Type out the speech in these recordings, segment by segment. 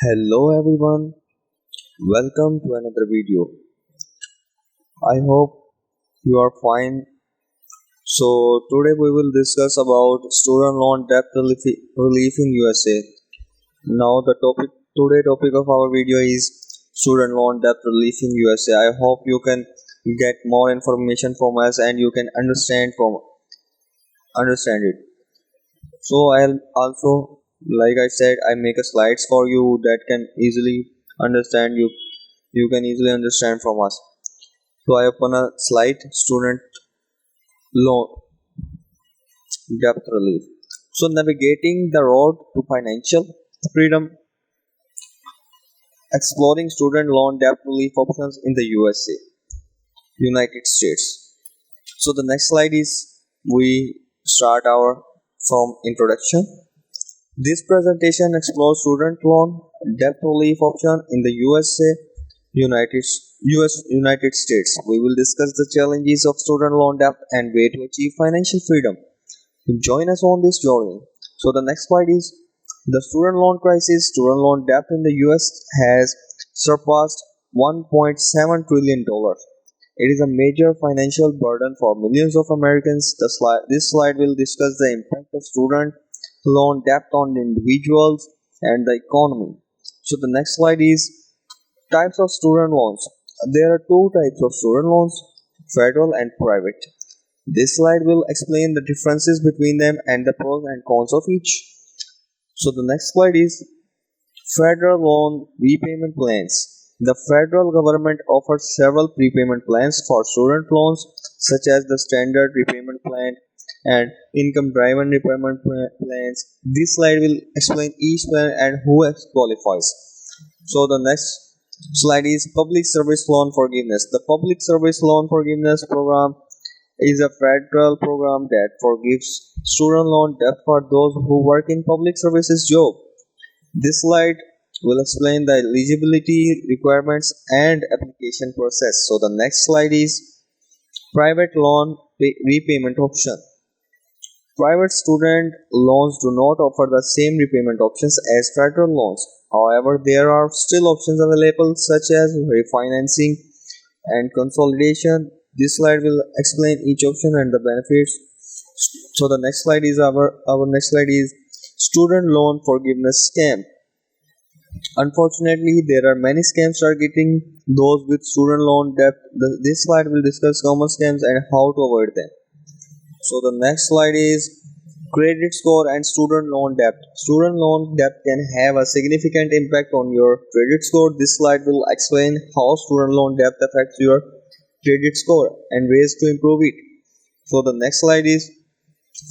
Hello everyone, welcome to another video. I hope you are fine. So today we will discuss about student loan debt relief in USA. Now the topic of our video is student loan debt relief in USA. I hope you can get more information from us and you can understand it. So I'll also, like I said, I make a slides for you that can easily understand you can easily understand from us. So I open a slide student loan debt relief. So navigating the road to financial freedom, exploring student loan debt relief options in the USA, United States. So the next slide is we start our from introduction. This presentation explores student loan debt relief option in the United United States. We will discuss the challenges of student loan debt and way to achieve financial freedom. Join us on this journey. So the next slide is the student loan crisis. Student loan debt in the US has surpassed $1.7 trillion. It is a major financial burden for millions of Americans. This slide will discuss the impact of student loan debt on individuals and the economy. So the next slide is types of student loans. There are two types of student loans, federal and private. This slide will explain the differences between them and the pros and cons of each. So the next slide is federal loan repayment plans. The federal government offers several prepayment plans for student loans such as the standard repayment plan and income driven repayment plans. This slide will explain each plan and who qualifies. So the next slide is public service loan forgiveness. The public service loan forgiveness program is a federal program that forgives student loan debt for those who work in public services job. This slide will explain the eligibility requirements and application process. So the next slide is private loan repayment option. Private student loans do not offer the same repayment options as federal loans. However, there are still options available such as refinancing and consolidation. This slide will explain each option and the benefits. So the next slide is our next slide is student loan forgiveness scam. Unfortunately, there are many scams targeting those with student loan debt. This slide will discuss common scams and how to avoid them. So the next slide is credit score and student loan debt. Student loan debt can have a significant impact on your credit score. This slide will explain how student loan debt affects your credit score and ways to improve it. So the next slide is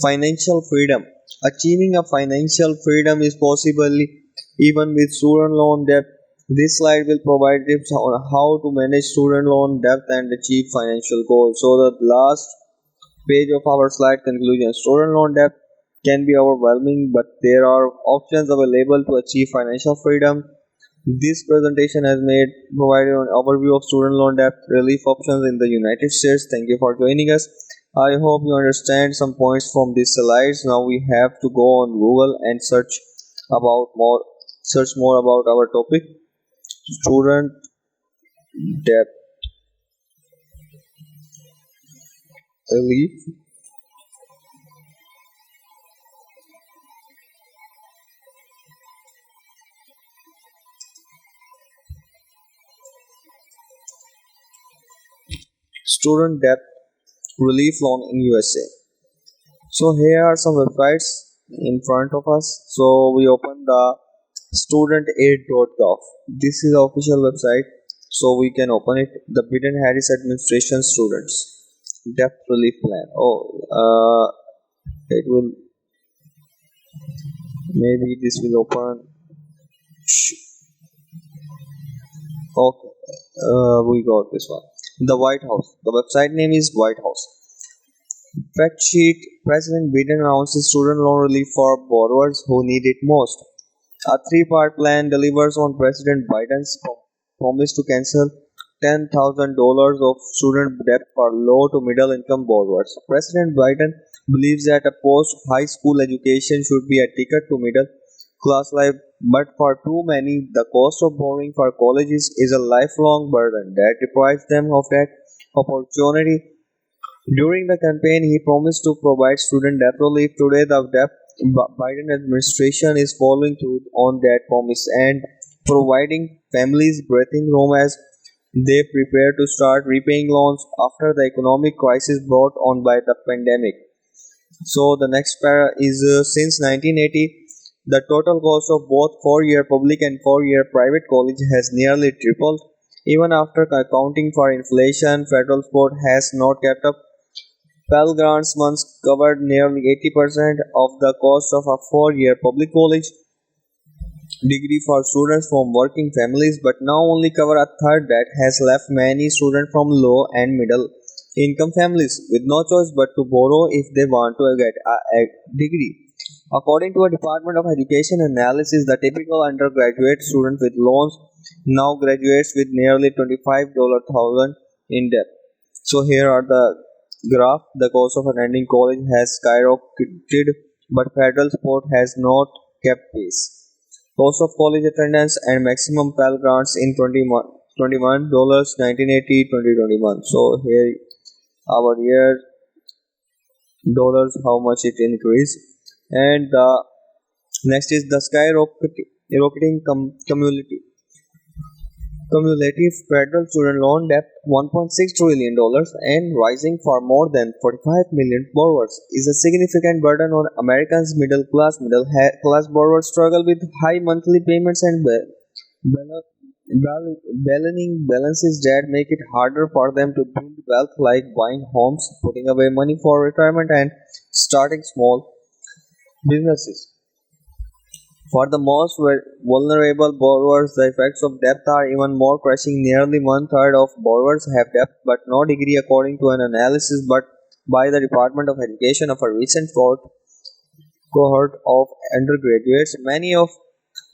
financial freedom. Achieving a financial freedom is possible even with student loan debt. This slide will provide tips on how to manage student loan debt and achieve financial goals. So the last page of our slide conclusion. Student loan debt can be overwhelming, but there are options available to achieve financial freedom. This presentation has made provided an overview of student loan debt relief options in the United States. Thank you for joining us. I hope you understand some points from these slides. Now we have to go on Google and search more about our topic, student debt relief. Student debt relief loan in USA. So here are some websites in front of us. So we open the studentaid.gov. This is the official website. So we can open it. The Biden-Harris administration students debt relief plan. It will maybe this will open. Okay, we got this one. The White House. The website name is White House. Fact sheet. President Biden announces student loan relief for borrowers who need it most. A three-part plan delivers on President Biden's promise to cancel $10,000 of student debt for low to middle income borrowers. President Biden believes that a post high school education should be a ticket to middle class life, but for too many, the cost of borrowing for colleges is a lifelong burden that deprives them of that opportunity. During the campaign, he promised to provide student debt relief. Today, the Biden administration is following through on that promise and providing families breathing room as they prepare to start repaying loans after the economic crisis brought on by the pandemic. So the next para is since 1980, the total cost of both four-year public and four-year private college has nearly tripled. Even after accounting for inflation, federal support has not kept up. Pell Grants once covered nearly 80% of the cost of a four-year public college degree for students from working families, but now only cover a third. That has left many students from low and middle income families with no choice but to borrow if they want to get a degree. According to a Department of Education analysis, the typical undergraduate student with loans now graduates with nearly $25,000 in debt. So here are the graph. The cost of attending college has skyrocketed, but federal support has not kept pace. Cost of college attendance and maximum Pell Grants in 2021 dollars 1980 2021. So here our year dollars how much it increased, and the next is the skyrocketing cumulative federal student loan debt $1.6 trillion and rising for more than 45 million borrowers is a significant burden on Americans' middle class borrowers struggle with high monthly payments and balances that make it harder for them to build wealth like buying homes, putting away money for retirement and starting small businesses. For the most vulnerable borrowers, the effects of debt are even more crushing. Nearly one third of borrowers have debt but no degree, according to an analysis by the Department of Education of a recent cohort of undergraduates. Many of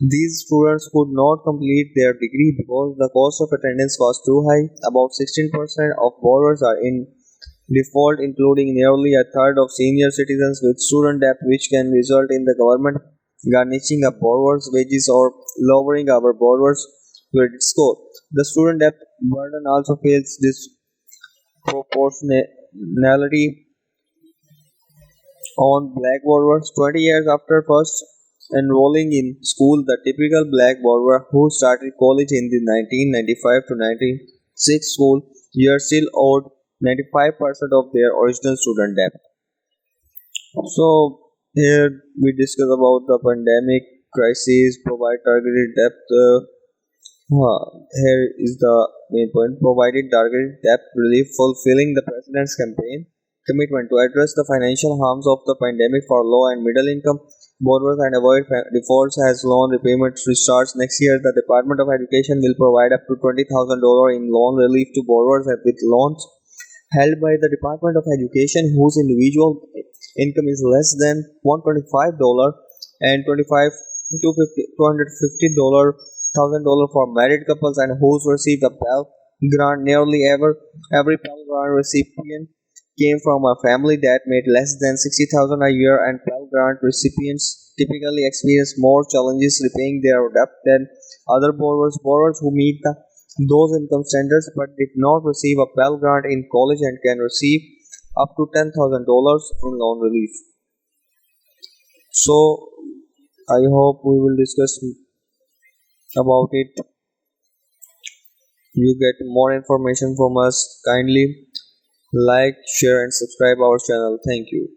these students could not complete their degree because the cost of attendance was too high. About 16% of borrowers are in default, including nearly a third of senior citizens with student debt, which can result in the government garnishing a borrower's wages or lowering our borrower's credit score. The student debt burden also fails this proportionality on black borrowers. 20 years after first enrolling in school, the typical black borrower who started college in the 1995 to 96 school year still owed 95% of their original student debt. So here we discuss about the pandemic crisis, provide targeted debt. Here is the main point: provided targeted debt relief, fulfilling the president's campaign commitment to address the financial harms of the pandemic for low and middle income borrowers and avoid defaults as loan repayment restarts next year. The Department of Education will provide up to $20,000 in loan relief to borrowers with loans held by the Department of Education whose individual income is less than $125 and 25 to 50 $250 $1,000 for married couples and whose received a Pell Grant. Nearly every Pell Grant recipient came from a family that made less than 60,000 a year, and Pell Grant recipients typically experience more challenges repaying their debt than other borrowers. Borrowers who meet those income standards but did not receive a Pell Grant in college and can receive up to $10,000 in loan relief. So I hope we will discuss about it. You get more information from us. Kindly like, share and subscribe our channel. Thank you.